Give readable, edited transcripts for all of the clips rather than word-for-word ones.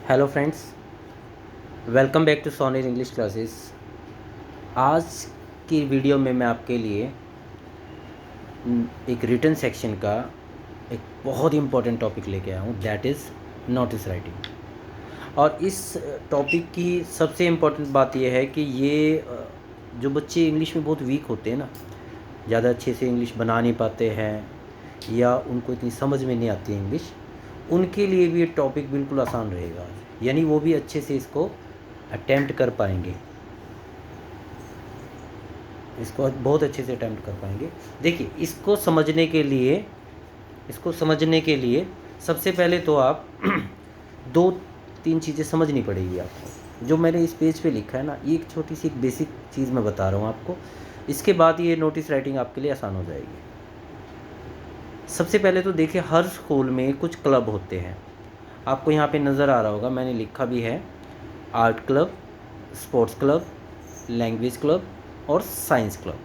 Hello friends, welcome back to senior English classes. आज की video में मैं आपके लिए एक रिटन सेक्शन का एक बहुत इम्पोर्टेंट टॉपिक लेके आया हूँ, दैट इज़ नोटिस राइटिंग। और इस टॉपिक की सबसे इम्पोर्टेंट बात यह है कि ये जो बच्चे इंग्लिश में बहुत वीक होते हैं ना, ज़्यादा अच्छे से इंग्लिश बना नहीं पाते हैं या उनको इतनी समझ में नहीं आती है इंग्लिश, उनके लिए भी ये टॉपिक बिल्कुल आसान रहेगा। यानी वो भी अच्छे से इसको अटेम्प्ट कर पाएंगे, इसको बहुत अच्छे से अटेम्प्ट कर पाएंगे। देखिए, इसको समझने के लिए सबसे पहले तो आप दो तीन चीज़ें समझनी पड़ेगी आपको। जो मैंने इस पेज पे लिखा है ना, ये एक छोटी सी एक बेसिक चीज़ मैं बता रहा हूँ आपको। इसके बाद ये नोटिस राइटिंग आपके लिए आसान हो जाएगी। सबसे पहले तो देखिए, हर स्कूल में कुछ क्लब होते हैं। आपको यहाँ पे नज़र आ रहा होगा, मैंने लिखा भी है, art club, sports club, language club और साइंस क्लब।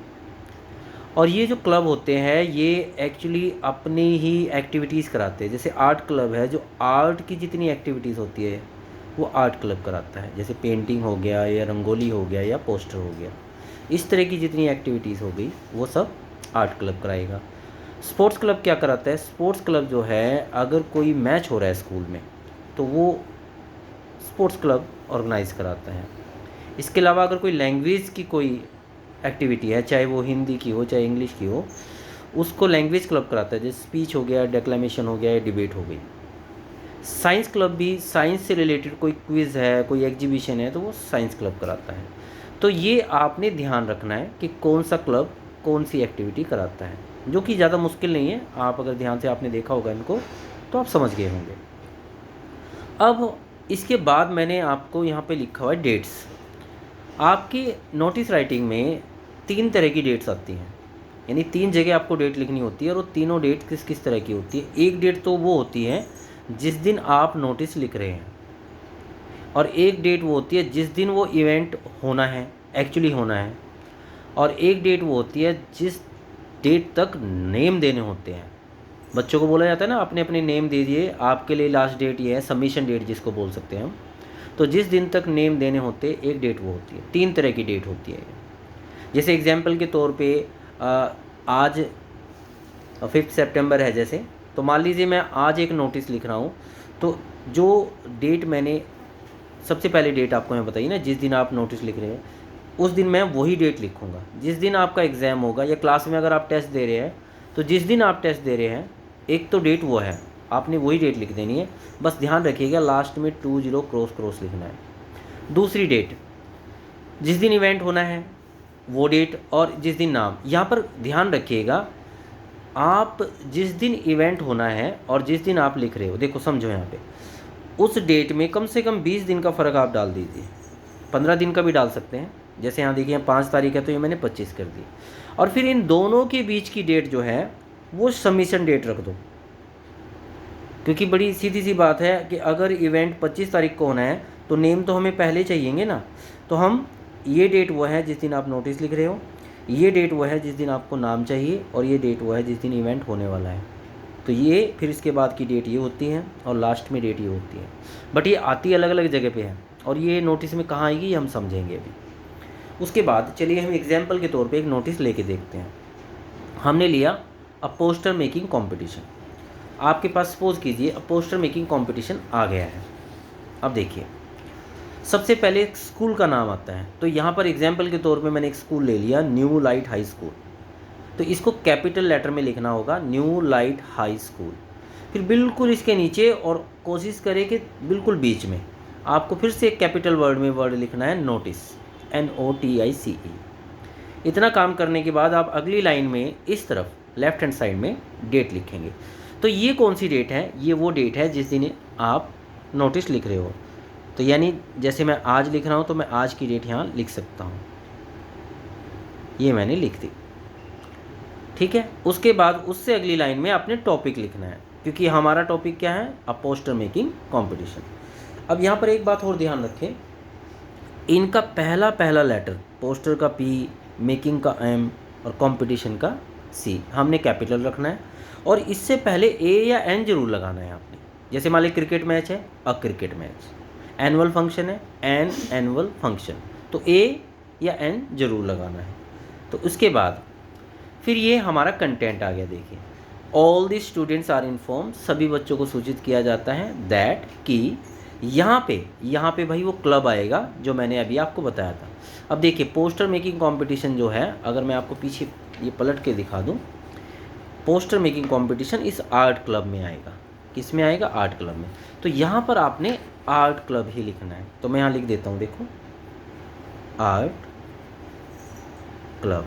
और ये जो क्लब होते हैं ये एक्चुअली अपनी ही एक्टिविटीज़ कराते हैं। जैसे आर्ट क्लब है, जो आर्ट की जितनी एक्टिविटीज़ होती है वो आर्ट क्लब कराता है। जैसे पेंटिंग हो गया या रंगोली हो गया या पोस्टर हो गया, इस तरह की जितनी एक्टिविटीज़ हो गई वो सब आर्ट क्लब कराएगा। स्पोर्ट्स क्लब क्या कराता है? स्पोर्ट्स क्लब जो है, अगर कोई मैच हो रहा है स्कूल में तो वो स्पोर्ट्स क्लब ऑर्गेनाइज़ कराता है। इसके अलावा अगर कोई लैंग्वेज की कोई एक्टिविटी है, चाहे वो हिंदी की हो चाहे इंग्लिश की हो, उसको लैंग्वेज क्लब कराता है। जैसे स्पीच हो गया, डेक्लेमेशन हो गया या डिबेट हो गई। साइंस क्लब भी, साइंस से रिलेटेड कोई क्विज़ है, कोई एग्जीबिशन है, तो वो साइंस क्लब कराता है। तो ये आपने ध्यान रखना है कि कौन सा क्लब कौन सी एक्टिविटी कराता है, जो कि ज़्यादा मुश्किल नहीं है। आप अगर ध्यान से आपने देखा होगा इनको तो आप समझ गए होंगे। अब इसके बाद मैंने आपको यहाँ पे लिखा हुआ है डेट्स। आपकी नोटिस राइटिंग में 3 तरह की डेट्स आती हैं, यानी 3 जगह आपको डेट लिखनी होती है। और वो तीनों डेट किस किस तरह की होती है? एक डेट तो वो होती है जिस दिन आप नोटिस लिख रहे हैं, और एक डेट वो होती है जिस दिन वो इवेंट होना है, एक्चुअली होना है, और एक डेट वो होती है जिस डेट तक नेम देने होते हैं। बच्चों को बोला जाता है ना, अपने अपने नेम दे दिए, आपके लिए लास्ट डेट ये है, सबमिशन डेट जिसको बोल सकते हैं हम। तो जिस दिन तक नेम देने होते हैं, एक डेट वो होती है। 3 तरह की डेट होती है। जैसे एग्जाम्पल के तौर पे आज 5 सितंबर है जैसे, तो मान लीजिए मैं आज एक नोटिस लिख रहा हूँ, तो जो डेट मैंने सबसे पहले डेट आपको मैं बताइए ना, जिस दिन आप नोटिस लिख रहे हैं उस दिन मैं वही डेट लिखूँगा। जिस दिन आपका एग्ज़ाम होगा या क्लास में अगर आप टेस्ट दे रहे हैं, तो जिस दिन आप टेस्ट दे रहे हैं एक तो डेट वो है, आपने वही डेट लिख देनी है। बस ध्यान रखिएगा, लास्ट में 20 क्रॉस लिखना है। दूसरी डेट, जिस दिन इवेंट होना है वो डेट, और जिस दिन नाम। यहाँ पर ध्यान रखिएगा, आप जिस दिन इवेंट होना है और जिस दिन आप लिख रहे हो, देखो समझो यहाँ पे, उस डेट में कम से कम 20 दिन का फ़र्क आप डाल दीजिए। 15 दिन का भी डाल सकते हैं। जैसे यहाँ देखिए 5 तारीख है तो ये मैंने 25 कर दी। और फिर इन दोनों के बीच की डेट जो है वो सबमिशन डेट रख दो, क्योंकि बड़ी सीधी सी बात है कि अगर इवेंट 25 तारीख को होना है तो नेम तो हमें पहले चाहिएंगे ना। तो हम, ये डेट वो है जिस दिन आप नोटिस लिख रहे हो, ये डेट वो है जिस दिन आपको नाम चाहिए, और ये डेट वो है जिस दिन इवेंट होने वाला है। तो ये फिर इसके बाद की डेट ये होती है और लास्ट में डेट ये होती है। बट ये आती अलग अलग जगह पे है, और ये नोटिस में कहाँ आएगी ये हम समझेंगे अभी। उसके बाद चलिए हम एग्जाम्पल के तौर पे एक नोटिस लेके देखते हैं। हमने लिया अ पोस्टर मेकिंग कंपटीशन। आपके पास सपोज कीजिए अ पोस्टर मेकिंग कंपटीशन आ गया है। अब देखिए, सबसे पहले एक स्कूल का नाम आता है। तो यहाँ पर एग्जाम्पल के तौर पे मैंने एक स्कूल ले लिया, न्यू लाइट हाई स्कूल। तो इसको कैपिटल लेटर में लिखना होगा, न्यू लाइट हाई स्कूल। फिर बिल्कुल इसके नीचे, और कोशिश करें कि बिल्कुल बीच में आपको फिर से एक कैपिटल वर्ड में वर्ड लिखना है, नोटिस, NOTICE। इतना काम करने के बाद आप अगली लाइन में इस तरफ लेफ्ट हैंड साइड में डेट लिखेंगे। तो ये कौन सी डेट है? ये वो डेट है जिस दिन आप नोटिस लिख रहे हो। तो यानी जैसे मैं आज लिख रहा हूँ तो मैं आज की डेट यहाँ लिख सकता हूँ, ये मैंने लिख दी। ठीक है। उसके बाद उससे अगली लाइन में आपने टॉपिक लिखना है, क्योंकि हमारा टॉपिक क्या है? अ पोस्टर मेकिंग कंपटीशन। अब यहाँ पर एक बात और ध्यान रखें, इनका पहला पहला लेटर, पोस्टर का P, मेकिंग का M और कंपटीशन का C, हमने कैपिटल रखना है। और इससे पहले A या N जरूर लगाना है आपने। जैसे मान लीजिए क्रिकेट मैच है, अ क्रिकेट मैच। एनुअल फंक्शन है, एन एनुअल फंक्शन, तो ए या एन जरूर लगाना है। तो उसके बाद फिर ये हमारा कंटेंट आ गया। देखिए, all the students are inform, सभी बच्चों को सूचित किया जाता है दैट कि यहाँ पे भाई वो क्लब आएगा जो मैंने अभी आपको बताया था। अब देखिए, पोस्टर मेकिंग कंपटीशन जो है, अगर मैं आपको पीछे ये पलट के दिखा दूँ, पोस्टर मेकिंग कंपटीशन इस आर्ट क्लब में आएगा। किस में आएगा? आर्ट क्लब में। तो यहाँ पर आपने आर्ट क्लब ही लिखना है। तो मैं यहाँ लिख देता हूँ, देखो, आर्ट क्लब।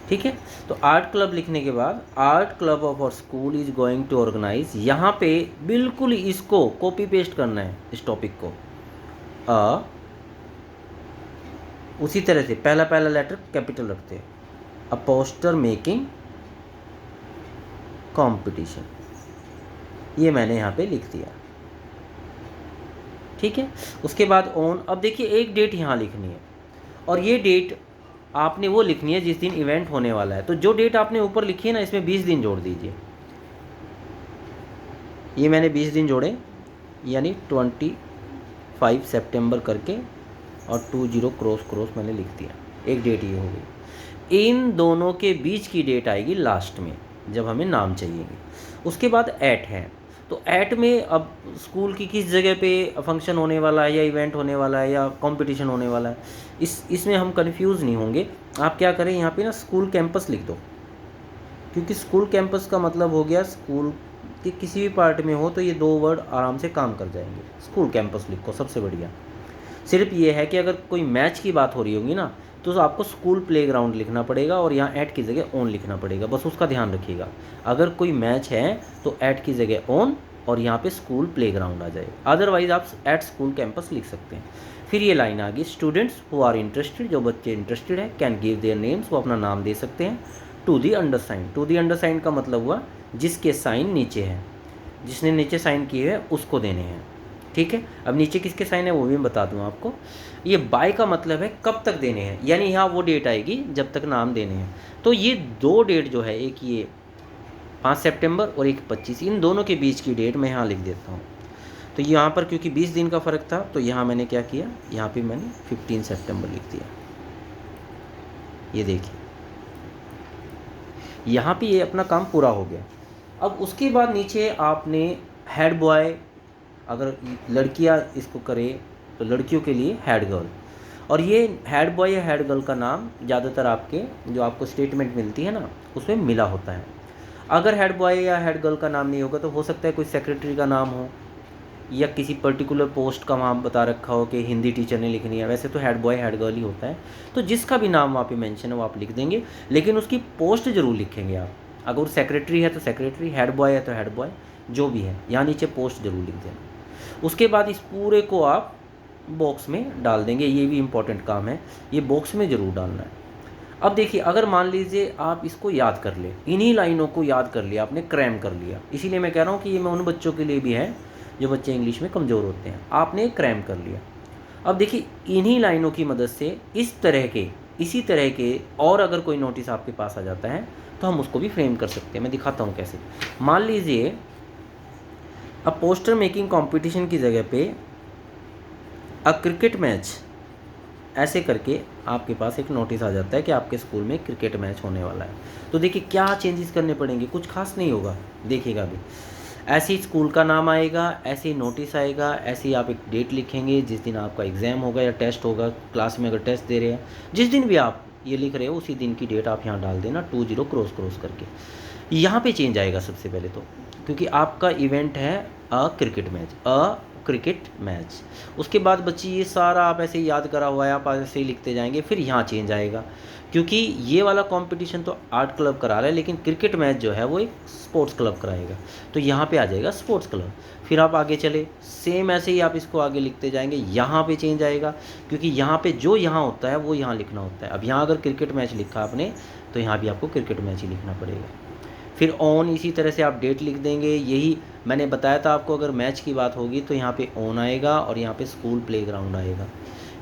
ठीक है, तो आर्ट क्लब लिखने के बाद art club of our school is going to organise, यहाँ पे बिल्कुल इसको कॉपी पेस्ट करना है, इस टॉपिक को। उसी तरह से पहला लेटर कैपिटल रखते हैं, अ पोस्टर मेकिंग कंपटीशन, ये मैंने यहाँ पे लिख दिया। ठीक है, उसके बाद ऑन, अब देखिए एक डेट यहाँ लिखनी है, और ये डेट आपने वो लिखनी है जिस दिन इवेंट होने वाला है। तो जो डेट आपने ऊपर लिखी है ना, इसमें 20 दिन जोड़ दीजिए। ये मैंने 20 दिन जोड़े, यानी 25 सितंबर करके और 20 क्रॉस मैंने लिख दिया। एक डेट ये हो गई। इन दोनों के बीच की डेट आएगी लास्ट में, जब हमें नाम चाहिएगी। उसके बाद एट है, तो एट में अब स्कूल की किस जगह पे फंक्शन होने वाला है, या इवेंट होने वाला है, या कंपटीशन होने वाला है, इसमें हम कंफ्यूज नहीं होंगे। आप क्या करें, यहाँ पे ना स्कूल कैंपस लिख दो, क्योंकि स्कूल कैंपस का मतलब हो गया स्कूल के किसी भी पार्ट में हो तो ये 2 वर्ड आराम से काम कर जाएंगे। स्कूल कैंपस लिखो, सबसे बढ़िया। सिर्फ ये है कि अगर कोई मैच की बात हो रही होगी ना, तो आपको स्कूल प्लेग्राउंड लिखना पड़ेगा और यहाँ ऐट की जगह ऑन लिखना पड़ेगा, बस उसका ध्यान रखिएगा। अगर कोई मैच है तो ऐट की जगह ऑन और यहाँ पे स्कूल प्लेग्राउंड आ जाएगा, अदरवाइज आप एट स्कूल कैंपस लिख सकते हैं। फिर ये लाइन आ गई, स्टूडेंट्स हु आर इंटरेस्टेड, जो बच्चे इंटरेस्टेड है, कैन गिव देयर नेम्स, वो अपना नाम दे सकते हैं, to the undersign. To the undersign का मतलब हुआ जिसके साइन नीचे है, जिसने नीचे साइन किए हैं उसको देने हैं। ठीक है, अब नीचे किसके साइन है वो भी मैं बता दूँ आपको। ये बाय का मतलब है कब तक देने हैं, यानी यहाँ वो डेट आएगी जब तक नाम देने हैं। तो ये 2 डेट जो है, एक ये 5 सितंबर और एक 25, इन दोनों के बीच की डेट मैं यहाँ लिख देता हूँ। तो यहाँ पर क्योंकि 20 दिन का फ़र्क था, तो यहाँ मैंने क्या किया, यहाँ पे मैंने 15 सितंबर लिख दिया। ये देखिए, यहाँ पे ये अपना काम पूरा हो गया। अब उसके बाद नीचे आपने हेड बॉय, अगर लड़कियाँ इसको करें तो लड़कियों के लिए हेड गर्ल, और ये हेड बॉय या हेड गर्ल का नाम ज़्यादातर आपके जो आपको स्टेटमेंट मिलती है ना, उसमें मिला होता है। अगर हेड बॉय या हेड गर्ल का नाम नहीं होगा तो हो सकता है कोई सेक्रेटरी का नाम हो, या किसी पर्टिकुलर पोस्ट का वहाँ बता रखा हो कि हिंदी टीचर ने लिखनी है। वैसे तो हेड बॉय हेड गर्ल ही होता है, तो जिसका भी नाम वहाँ पे मेंशन है वो आप लिख देंगे, लेकिन उसकी पोस्ट जरूर लिखेंगे आप। अगर सेक्रेटरी है तो सेक्रेटरी, हेड बॉय है तो हेड बॉय, जो भी है, यहाँ नीचे पोस्ट जरूर लिख देना। उसके बाद इस पूरे को आप बॉक्स में डाल देंगे, ये भी इम्पॉर्टेंट काम है, ये बॉक्स में ज़रूर डालना है। अब देखिए, अगर मान लीजिए आप इसको याद कर ले, इन्हीं लाइनों को याद कर लिया आपने, क्रैम कर लिया, इसीलिए मैं कह रहा हूँ कि ये मैं उन बच्चों के लिए भी है जो बच्चे इंग्लिश में कमज़ोर होते हैं, आपने क्रैम कर लिया। अब देखिए, इन्हीं लाइनों की मदद से इसी तरह के और अगर कोई नोटिस आपके पास आ जाता है तो हम उसको भी फ्रेम कर सकते हैं। मैं दिखाता हूँ कैसे। मान लीजिए, अब पोस्टर मेकिंग कंपटीशन की जगह पे अ क्रिकेट मैच, ऐसे करके आपके पास एक नोटिस आ जाता है कि आपके स्कूल में क्रिकेट मैच होने वाला है। तो देखिए क्या चेंजेस करने पड़ेंगे, कुछ खास नहीं होगा, देखिएगा अभी। ऐसे ही स्कूल का नाम आएगा, ऐसे ही नोटिस आएगा, ऐसे ही आप एक डेट लिखेंगे जिस दिन आपका एग्ज़ाम होगा या टेस्ट होगा, क्लास में अगर टेस्ट दे रहे हैं, जिस दिन भी आप ये लिख रहे हो उसी दिन की डेट आप यहाँ डाल देना, 20 क्रॉस करके। यहाँ पे चेंज आएगा सबसे पहले तो, क्योंकि आपका इवेंट है अ क्रिकेट मैच। उसके बाद बच्ची ये सारा आप ऐसे ही याद करा हुआ है, आप ऐसे ही लिखते जाएंगे। फिर यहाँ चेंज आएगा, क्योंकि ये वाला कंपटीशन तो आर्ट क्लब करा रहा है, लेकिन क्रिकेट मैच जो है वो एक स्पोर्ट्स क्लब कराएगा, तो यहाँ पे आ जाएगा स्पोर्ट्स क्लब। फिर आप आगे चले, सेम ऐसे ही आप इसको आगे लिखते जाएंगे। यहाँ पे चेंज आएगा, क्योंकि यहाँ पे जो यहाँ होता है वो यहाँ लिखना होता है। अब यहाँ अगर क्रिकेट मैच लिखा आपने तो यहाँ भी आपको क्रिकेट मैच ही लिखना पड़ेगा। फिर ऑन, इसी तरह से आप डेट लिख देंगे। यही मैंने बताया था आपको, अगर मैच की बात होगी तो यहाँ पे ऑन आएगा और यहाँ पे स्कूल प्लेग्राउंड आएगा,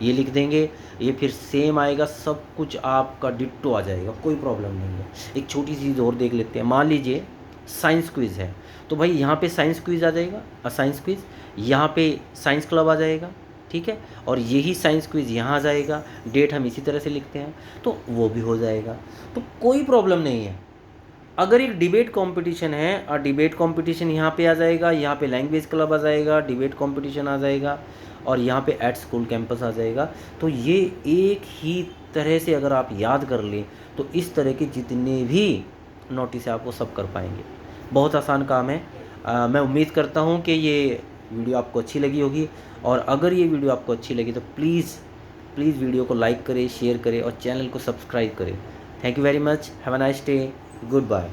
ये लिख देंगे। ये फिर सेम आएगा, सब कुछ आपका डिट्टो आ जाएगा, कोई प्रॉब्लम नहीं है। एक छोटी सी चीज़ और देख लेते हैं। मान लीजिए साइंस क्विज़ है, तो भाई यहाँ पे साइंस क्विज़ आ जाएगा, साइंस क्विज़, यहाँ पे साइंस क्लब आ जाएगा, ठीक है, और यही साइंस क्विज़ यहाँ आ जाएगा, डेट हम इसी तरह से लिखते हैं, तो वो भी हो जाएगा, तो कोई प्रॉब्लम नहीं है। अगर एक डिबेट कंपटीशन है और डिबेट कंपटीशन यहाँ पे आ जाएगा, यहाँ पे लैंग्वेज क्लब आ जाएगा, डिबेट कंपटीशन आ जाएगा, और यहाँ पे एट स्कूल कैंपस आ जाएगा, तो ये एक ही तरह से अगर आप याद कर लें तो इस तरह के जितने भी नोटिस है आप वो सब कर पाएंगे। बहुत आसान काम है। मैं उम्मीद करता हूँ कि ये वीडियो आपको अच्छी लगी होगी, और अगर ये वीडियो आपको अच्छी लगी तो प्लीज़ वीडियो को लाइक करें, शेयर करें और चैनल को सब्सक्राइब करें। Thank you very much, have a nice day, good bye.